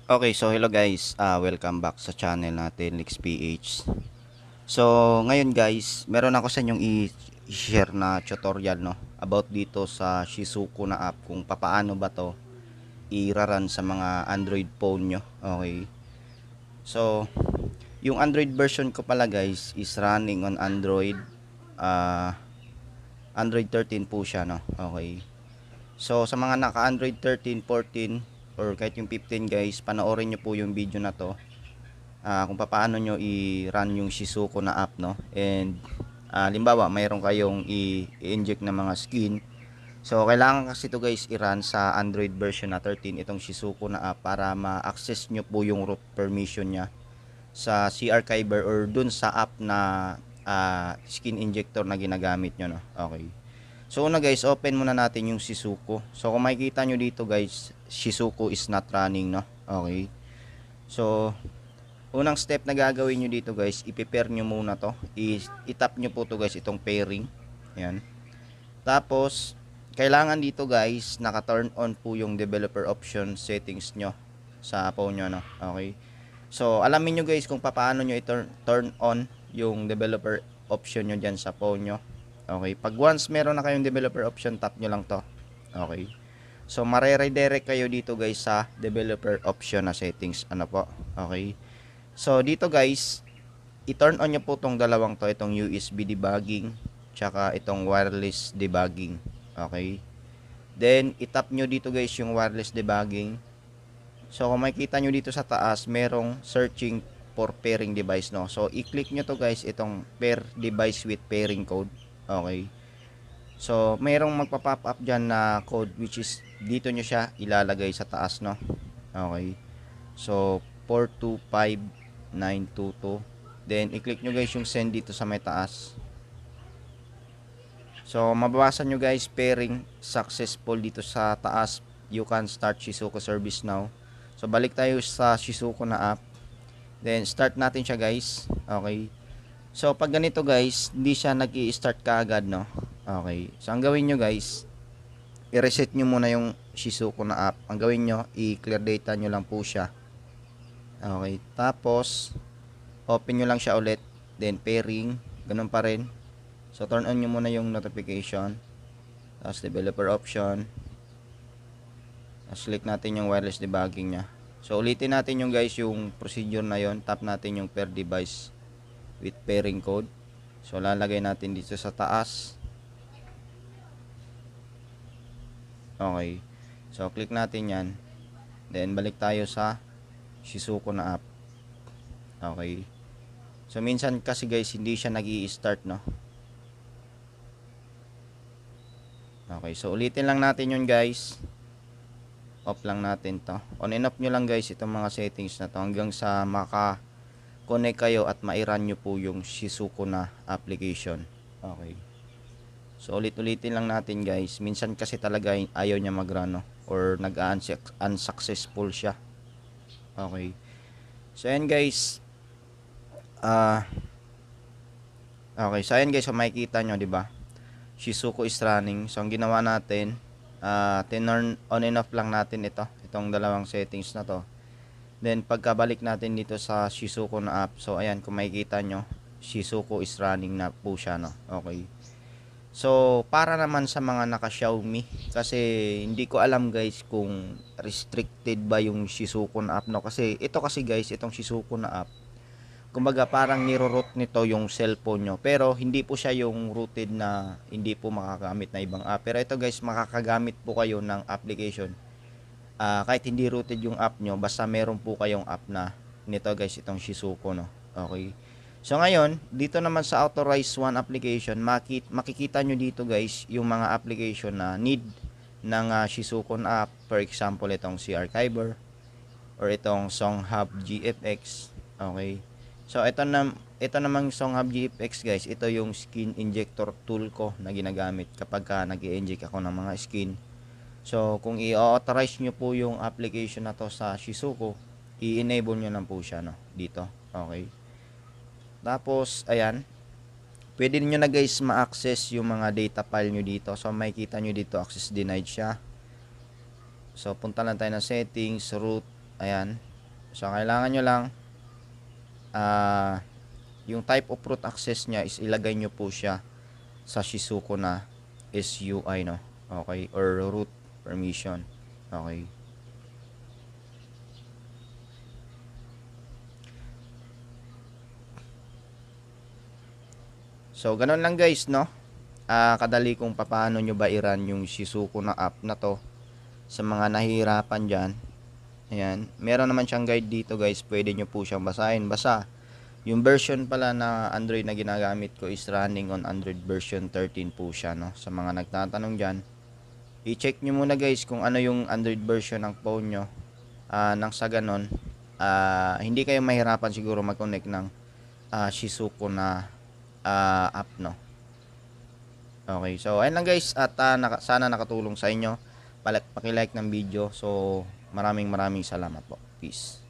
Okay, so hello guys, welcome back sa channel natin, LixPH. So, ngayon guys, meron ako sa inyong i-share na tutorial no, about dito sa Shizuku na app kung papaano ba to i-run sa mga Android phone nyo. Okay. So, yung Android version ko pala guys is running on uh, Android 13 po siya no. Okay. So, sa mga naka Android 13, 14 or kahit yung 15 guys, panoorin nyo po yung video na to kung paano nyo i-run yung Shizuku na app no. And limbawa mayroon kayong i-inject na mga skin, so kailangan kasi to guys i-run sa Android version na 13 itong Shizuku na app para ma-access nyo po yung root permission nya sa C-Archiver or dun sa app na skin injector na ginagamit nyo no. Okay, so una guys, open muna natin yung Shizuku. So kung makikita nyo dito guys, Shizuku is not running no. Okay, so unang step na gagawin nyo dito guys, i-pair nyo muna to. I-tap nyo po to guys, itong pairing. Ayan. Tapos, kailangan dito guys, naka-turn on po yung developer option settings nyo sa phone nyo, no? Okay. So, alamin nyo guys kung paano nyo i-turn on yung developer option nyo dyan sa phone nyo. Okay. Pag once meron na kayong developer option, tap nyo lang to. Okay. So, mare-redirect kayo dito guys sa developer option na settings. Ano po? Okay. So, dito guys, i-turn on nyo po itong dalawang to, itong USB debugging, tsaka itong wireless debugging. Okay. Then, itap nyo dito guys yung wireless debugging. So, kung makikita nyo dito sa taas, merong searching for pairing device, no? So, i-click nyo to guys, itong pair device with pairing code. Okay. So, merong magpa-pop up dyan na code, which is, dito nyo siya ilalagay sa taas, no? Okay. So, 425922. Then, i-click nyo guys yung send dito sa may taas. So, mababasa nyo guys, pairing successful dito sa taas. You can start Shizuku service now. So, balik tayo sa Shizuku na app. Then, start natin siya guys. Okay. So, pag ganito guys, hindi siya nag-i-start kaagad, no? Okay. So, ang gawin nyo guys, i-reset nyo muna yung Shizuku na app. Ang gawin nyo, i-clear data nyo lang po siya. Okay. Tapos, open nyo lang siya ulit. Then, pairing. Ganun pa rin. So, turn on nyo muna yung notification. Tapos, developer option. Tapos, click natin yung wireless debugging nya. So, ulitin natin yung guys, yung procedure na yon. Tap natin yung pair device with pairing code. So, lalagay natin dito sa taas. Okay. So, click natin yan. Then, balik tayo sa Shizuku na app. Okay. So, minsan kasi guys, hindi siya nag-i-start, no? Okay. So, ulitin lang natin yun guys. Off lang natin to. On and off nyo lang guys itong mga settings na to hanggang sa maka-connect kayo at ma-run nyo po yung Shizuku na application. Okay. So, ulit-ulitin lang natin guys. Minsan kasi talaga ayaw niya mag-run, no? Or nag-unsuccessful siya. Okay. So, ayan guys. Okay. So, ayan guys. So, makikita nyo, di ba? Shizuku is running. So, ang ginawa natin, turn on and off lang natin ito. Itong dalawang settings na to. Then, pagkabalik natin dito sa Shizuku na app. So, ayan. Kung makikita nyo, Shizuku is running na po siya, no? Okay. So, para naman sa mga naka-Xiaomi, kasi hindi ko alam guys kung restricted ba yung Shizuku na app, no? Kasi ito kasi guys, itong Shizuku na app, kumbaga parang niro-root nito yung cellphone nyo. Pero hindi po siya yung rooted na hindi po makagamit na ibang app. Pero ito guys, makakagamit po kayo ng application. Kahit hindi rooted yung app nyo, basta meron po kayong app na nito guys, itong Shizuku, no? Okay. So ngayon, dito naman sa authorized one application, makikita nyo dito guys, yung mga application na need ng Shizuku app. For example, itong C-Archiver or itong SongHub GFX. Okay. So ito namang SongHub GFX guys, ito yung skin injector tool ko na ginagamit kapag nag-i-inject ako ng mga skin. So kung i-authorize nyo po yung application na to sa Shizuku, i-enable nyo lang po siya, no, dito. Okay. Tapos, ayan. Pwede niyo na guys ma-access yung mga data file nyo dito. So, makikita nyo dito, access denied siya. So, punta lang tayo ng settings, root. Ayan. So kailangan nyo lang yung type of root access nya is ilagay nyo po siya sa Shizuku na SUI, no? Okay, or root permission. Okay. So ganun lang guys, no? Kadali kung paano nyo ba i-run yung Shizuku na app na to sa mga nahihirapan dyan. Ayan, meron naman siyang guide dito guys, pwede nyo po siyang basahin. Basta yung version pala na Android na ginagamit ko is running on Android version 13 po siya, no? Sa mga nagtatanong dyan, i-check nyo muna guys kung ano yung Android version ng phone nyo. Nang sa ganon, hindi kayo mahirapan siguro mag-connect ng Shizuku na app, no? Okay, so ayun lang guys, at sana nakatulong sa inyo. Paki-like ng video. So maraming salamat po. Peace.